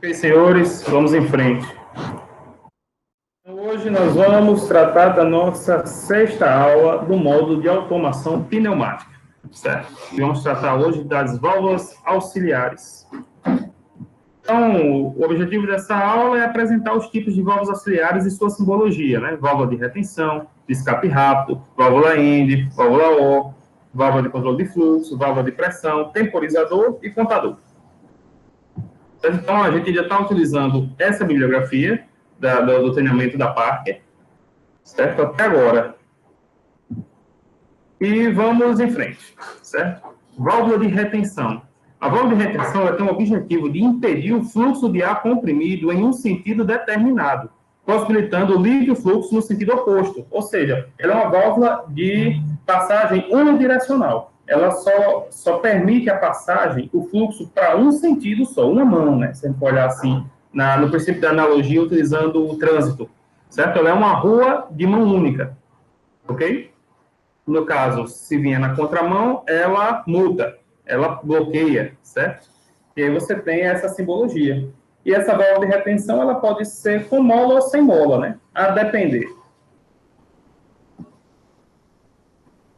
Ok, senhores, vamos em frente. Hoje nós vamos tratar da nossa sexta aula do módulo de automação pneumática, certo? E vamos tratar hoje das válvulas auxiliares. Então, o objetivo dessa aula é apresentar os tipos de válvulas auxiliares e sua simbologia, né? Válvula de retenção, de escape rápido, válvula END, válvula O, válvula de controle de fluxo, válvula de pressão, temporizador e contador. Então, a gente já está utilizando essa bibliografia do treinamento da Parker, certo? Até agora. E vamos em frente, certo? Válvula de retenção. A válvula de retenção ela tem o objetivo de impedir o fluxo de ar comprimido em um sentido determinado, possibilitando o livre fluxo no sentido oposto. Ou seja, ela é uma válvula de passagem unidirecional. Ela só permite a passagem, o fluxo para um sentido só, uma mão, né? Se a gente for olhar assim, no princípio da analogia, utilizando o trânsito, certo? Ela é uma rua de mão única, ok? No caso, se vier na contramão, ela muda, ela bloqueia, certo? E aí você tem essa simbologia. E essa válvula de retenção, ela pode ser com mola ou sem mola, né? A depender.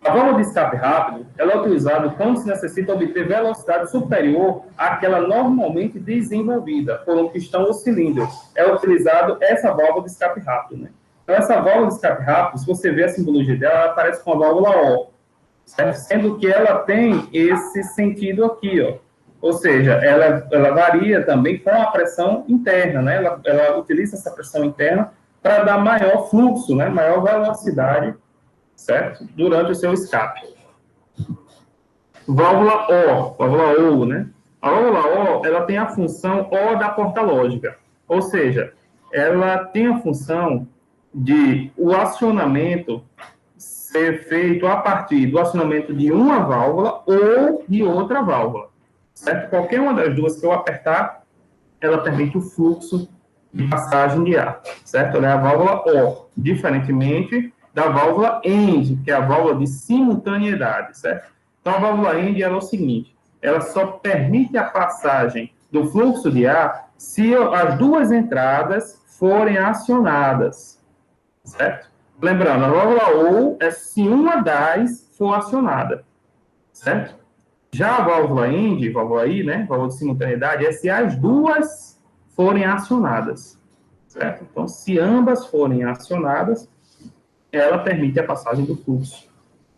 A válvula de escape rápido, ela é utilizada quando se necessita obter velocidade superior àquela normalmente desenvolvida por um pistão ou cilindro. É utilizado essa válvula de escape rápido, né? Então, essa válvula de escape rápido, se você ver a simbologia dela, ela aparece com a válvula O, certo? Sendo que ela tem esse sentido aqui, ó. Ou seja, ela varia também com a pressão interna, né? Ela utiliza essa pressão interna para dar maior fluxo, né? Maior velocidade, certo? Durante o seu escape. Válvula O, né? A válvula O, ela tem a função O da porta lógica. Ou seja, ela tem a função de o acionamento ser feito a partir do acionamento de uma válvula ou de outra válvula, certo? Qualquer uma das duas que eu apertar, ela permite o fluxo de passagem de ar, certo? Ela é a válvula O, diferentemente da válvula END, que é a válvula de simultaneidade, certo? Então, a válvula END é o seguinte, ela só permite a passagem do fluxo de ar se as duas entradas forem acionadas, certo? Lembrando, a válvula O é se uma das for acionada, certo? Já a válvula END, válvula I, né, válvula de simultaneidade, é se as duas forem acionadas, certo? Então, se ambas forem acionadas, ela permite a passagem do fluxo,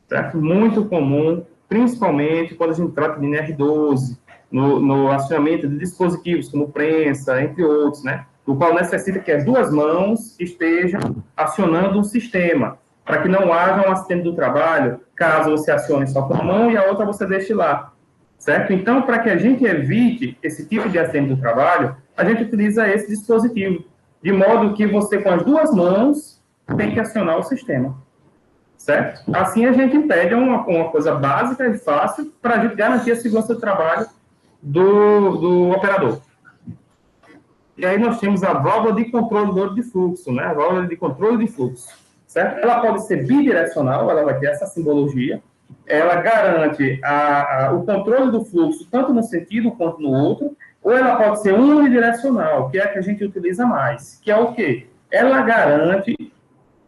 certo? Muito comum, principalmente quando a gente trata de NR12, no acionamento de dispositivos como prensa, entre outros, né? O qual necessita que as duas mãos estejam acionando um sistema, para que não haja um acidente do trabalho, caso você acione só com a mão e a outra você deixe lá, certo? Então, para que a gente evite esse tipo de acidente do trabalho, a gente utiliza esse dispositivo, de modo que você, com as duas mãos, tem que acionar o sistema, certo? Assim, a gente impede uma coisa básica e fácil para a gente garantir a segurança do trabalho do operador. E aí nós temos a válvula de controle de fluxo, né? A válvula de controle de fluxo, certo? Ela pode ser bidirecional, ela vai ter essa simbologia, ela garante o controle do fluxo tanto num sentido quanto no outro, ou ela pode ser unidirecional, que é a que a gente utiliza mais, que é o quê? Ela garante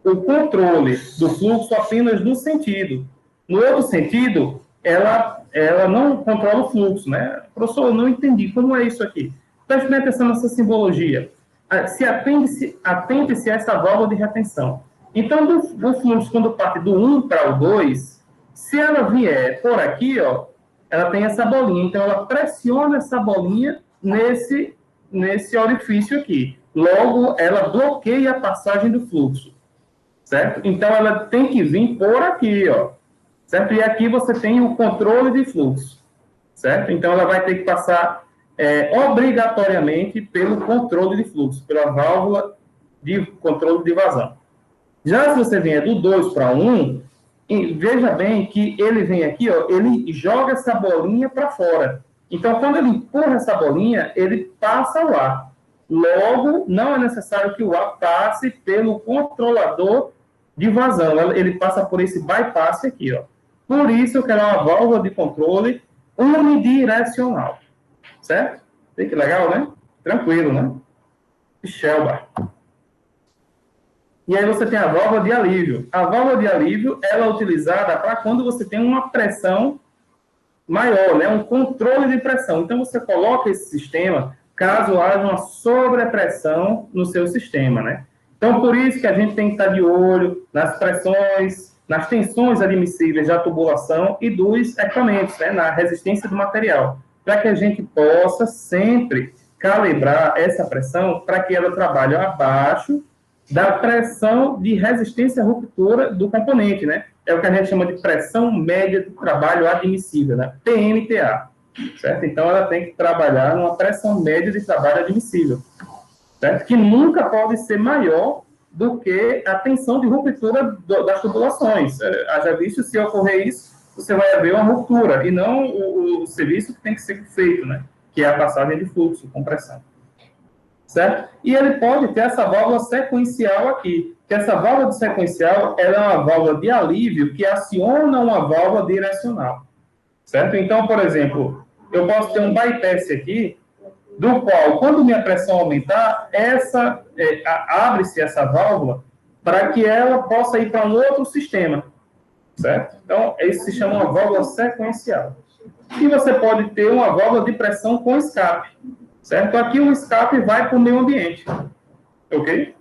o controle do fluxo apenas no sentido. No outro sentido, ela não controla o fluxo, né? Professor, eu não entendi como é isso aqui. Preste atenção nessa simbologia. Atente-se a essa válvula de retenção. Então, do fluxo, quando parte do 1 para o 2, se ela vier por aqui, ó, ela tem essa bolinha. Então, ela pressiona essa bolinha nesse orifício aqui. Logo, ela bloqueia a passagem do fluxo, certo? Então, ela tem que vir por aqui, ó, certo? E aqui você tem o controle de fluxo, certo? Então, ela vai ter que passar obrigatoriamente pelo controle de fluxo, pela válvula de controle de vazão. Já se você vier do 2 para 1, veja bem que ele vem aqui, ó, ele joga essa bolinha para fora. Então, quando ele empurra essa bolinha, ele passa o ar. Logo, não é necessário que o ar passe pelo controlador de vazão. Ele passa por esse bypass aqui, ó. Por isso que ela é uma válvula de controle unidirecional. Certo? Que legal, né? Tranquilo, né? Schelbach. E aí você tem a válvula de alívio. A válvula de alívio, ela é utilizada para quando você tem uma pressão maior, né? Um controle de pressão. Então, você coloca esse sistema caso haja uma sobrepressão no seu sistema, né? Então, por isso que a gente tem que estar de olho nas pressões, nas tensões admissíveis da tubulação e dos equipamentos, né? Na resistência do material, para que a gente possa sempre calibrar essa pressão para que ela trabalhe abaixo da pressão de resistência à ruptura do componente, né? É o que a gente chama de pressão média de trabalho admissível, né? PMTA, certo? Então, ela tem que trabalhar numa pressão média de trabalho admissível, certo? Que nunca pode ser maior do que a tensão de ruptura das tubulações. Haja visto, se ocorrer isso, você vai haver uma ruptura, e não o serviço que tem que ser feito, né? Que é a passagem de fluxo, compressão. Certo? E ele pode ter essa válvula sequencial aqui, que essa válvula de sequencial ela é uma válvula de alívio que aciona uma válvula direcional. Certo? Então, por exemplo, eu posso ter um bypass aqui, do qual, quando minha pressão aumentar, abre-se essa válvula para que ela possa ir para um outro sistema. Certo? Então, isso se chama uma válvula sequencial. E você pode ter uma válvula de pressão com escape. Certo? Aqui o escape vai para o meio ambiente. Ok?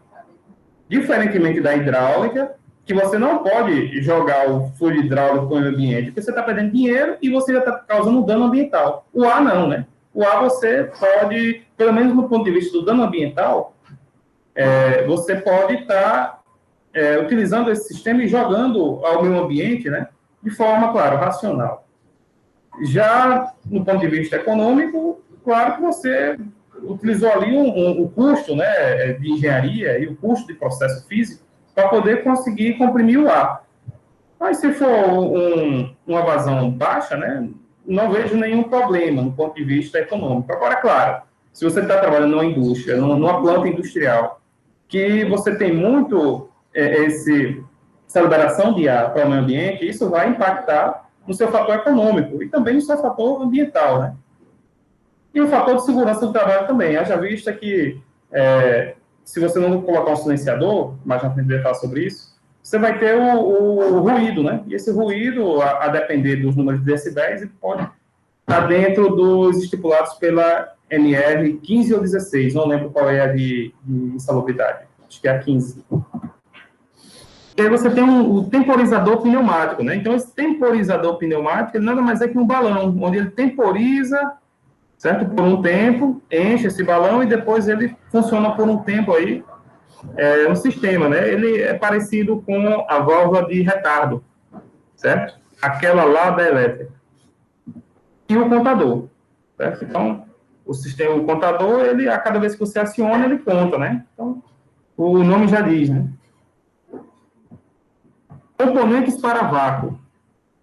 Diferentemente da hidráulica, que você não pode jogar o fluido hidráulico para o meio ambiente, porque você está perdendo dinheiro e você já está causando dano ambiental. O ar não, né? O ar você pode, pelo menos no ponto de vista do dano ambiental, você pode estar utilizando esse sistema e jogando ao meio ambiente, né? De forma, claro, racional. Já no ponto de vista econômico, claro que você utilizou ali o custo, né, de engenharia e o custo de processo físico para poder conseguir comprimir o ar. Mas se for uma vazão baixa, né, não vejo nenhum problema no ponto de vista econômico. Agora, claro, se você está trabalhando numa indústria, numa planta industrial, que você tem muito essa liberação de ar para o meio ambiente, isso vai impactar no seu fator econômico e também no seu fator ambiental, né? E o fator de segurança do trabalho também. Haja vista que, se você não colocar um silenciador, mais na frente vai falar sobre isso, você vai ter o ruído, né? E esse ruído, a depender dos números de decibéis, ele pode estar dentro dos estipulados pela NR 15 ou 16, não lembro qual é a de insalubridade, acho que é a 15. E aí você tem o temporizador pneumático, né? Então, esse temporizador pneumático, ele nada mais é que um balão, onde ele temporiza, certo? Por um tempo, enche esse balão e depois ele funciona por um tempo aí no sistema, né? Ele é parecido com a válvula de retardo, certo? Aquela lá da elétrica. E o contador, certo? Então, o contador, ele, a cada vez que você aciona, ele conta, né? Então, o nome já diz, né? Componentes para vácuo.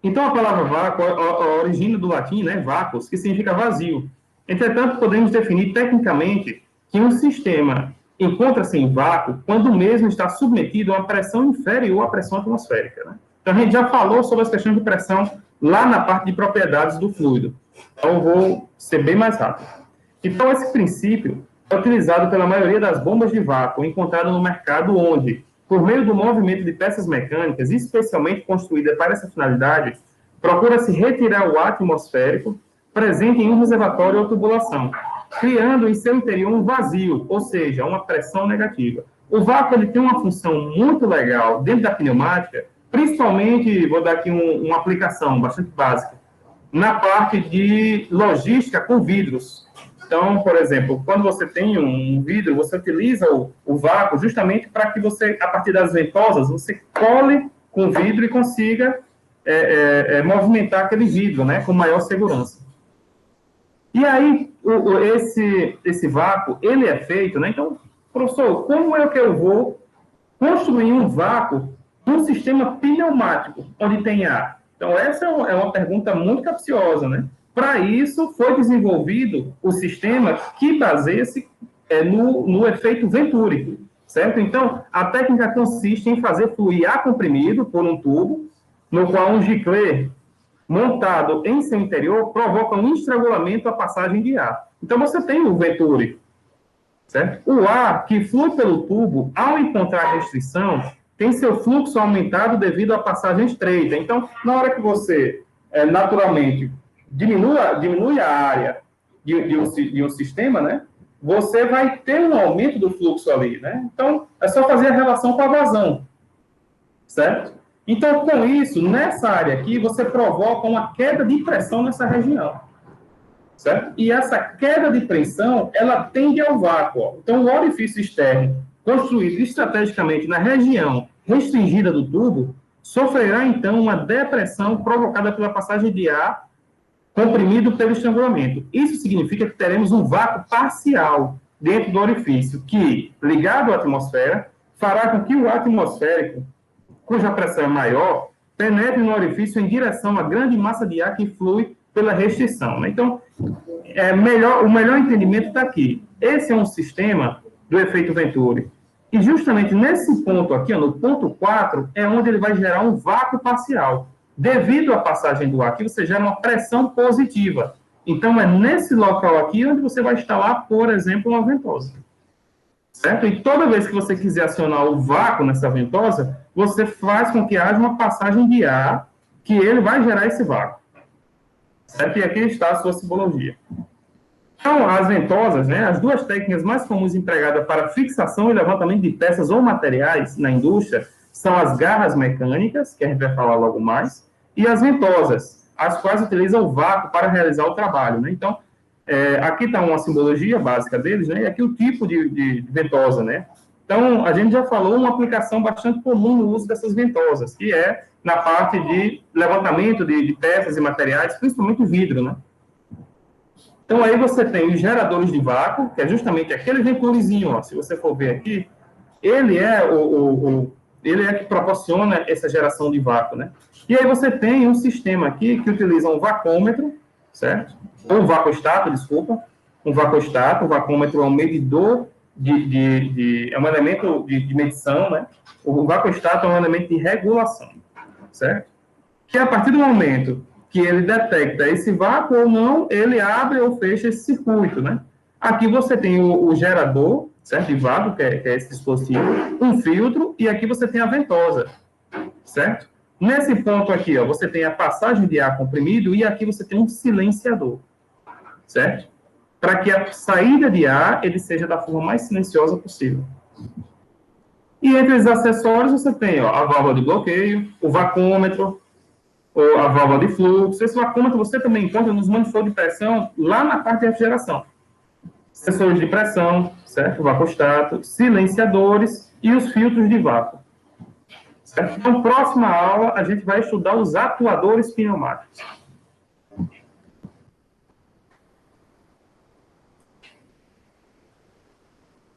Então, a palavra vácuo origina do latim, né? Vacus, que significa vazio. Entretanto, podemos definir tecnicamente que um sistema encontra-se em vácuo quando o mesmo está submetido a uma pressão inferior à pressão atmosférica, né? Então, a gente já falou sobre as questões de pressão lá na parte de propriedades do fluido. Então, eu vou ser bem mais rápido. Então, esse princípio é utilizado pela maioria das bombas de vácuo encontradas no mercado, onde, por meio do movimento de peças mecânicas, especialmente construídas para essa finalidade, procura-se retirar o ar atmosférico presente em um reservatório ou tubulação, criando em seu interior um vazio, ou seja, uma pressão negativa. O vácuo ele tem uma função muito legal dentro da pneumática, principalmente, vou dar aqui uma aplicação bastante básica, na parte de logística com vidros. Então, por exemplo, quando você tem um vidro, você utiliza o vácuo justamente para que você, a partir das ventosas, você cole com o vidro e consiga movimentar aquele vidro, né, com maior segurança. E aí, esse vácuo, ele é feito, né? Então, professor, como é que eu vou construir um vácuo num sistema pneumático, onde tem ar? Então, essa é uma pergunta muito capciosa, né? Para isso, foi desenvolvido o sistema que baseia-se no efeito Venturi, certo? Então, a técnica consiste em fazer fluir ar comprimido por um tubo, no qual um giclê montado em seu interior provoca um estrangulamento à passagem de ar. Então, você tem o Venturi, certo? O ar que flui pelo tubo, ao encontrar restrição, tem seu fluxo aumentado devido à passagem estreita. Então, na hora que você, naturalmente, diminui a área de um sistema, né? Você vai ter um aumento do fluxo ali, né? Então, é só fazer a relação com a vazão, certo? Então, com isso, nessa área aqui, você provoca uma queda de pressão nessa região, certo? E essa queda de pressão, ela tende ao vácuo. Ó. Então, o orifício externo, construído estrategicamente na região restringida do tubo, sofrerá, então, uma depressão provocada pela passagem de ar comprimido pelo estrangulamento. Isso significa que teremos um vácuo parcial dentro do orifício, que, ligado à atmosfera, fará com que o ar atmosférico, cuja pressão é maior, penetre no orifício em direção à grande massa de ar que flui pela restrição. Né? Então, o melhor entendimento está aqui. Esse é um sistema do efeito Venturi. E justamente nesse ponto aqui, ó, no ponto 4, é onde ele vai gerar um vácuo parcial. Devido à passagem do ar aqui, você gera uma pressão positiva. Então, é nesse local aqui onde você vai instalar, por exemplo, uma ventosa. Certo? E toda vez que você quiser acionar o vácuo nessa ventosa, você faz com que haja uma passagem de ar, que ele vai gerar esse vácuo. Certo? E aqui está a sua simbologia. Então, as ventosas, né, as duas técnicas mais comuns empregadas para fixação e levantamento de peças ou materiais na indústria são as garras mecânicas, que a gente vai falar logo mais, e as ventosas, as quais utilizam o vácuo para realizar o trabalho. Né? Então, aqui está uma simbologia básica deles, né? E aqui o tipo de ventosa, né? Então, a gente já falou uma aplicação bastante comum no uso dessas ventosas, que é na parte de levantamento de peças e materiais, principalmente vidro, né? Então, aí você tem os geradores de vácuo, que é justamente aquele venturizinho, ó, se você for ver aqui, ele é ele é que proporciona essa geração de vácuo, né? E aí você tem um sistema aqui que utiliza um vacômetro, certo? Ou um vacostato, desculpa. Um vacostato, o vacômetro é um medidor é um elemento de medição, né? O vacostato é um elemento de regulação, certo? Que a partir do momento que ele detecta esse vácuo ou não, ele abre ou fecha esse circuito, né? Aqui você tem o gerador, certo? De vácuo, que é esse dispositivo, um filtro, e aqui você tem a ventosa, certo? Nesse ponto aqui, ó, você tem a passagem de ar comprimido e aqui você tem um silenciador, certo? Para que a saída de ar ele seja da forma mais silenciosa possível. E entre os acessórios você tem, ó, a válvula de bloqueio, o vacômetro, ou a válvula de fluxo. Esse vacômetro você também encontra nos manifolds de pressão lá na parte de refrigeração. Sensores de pressão, certo? O vacostato, silenciadores e os filtros de vácuo. Certo? Então, próxima aula, a gente vai estudar os atuadores pneumáticos.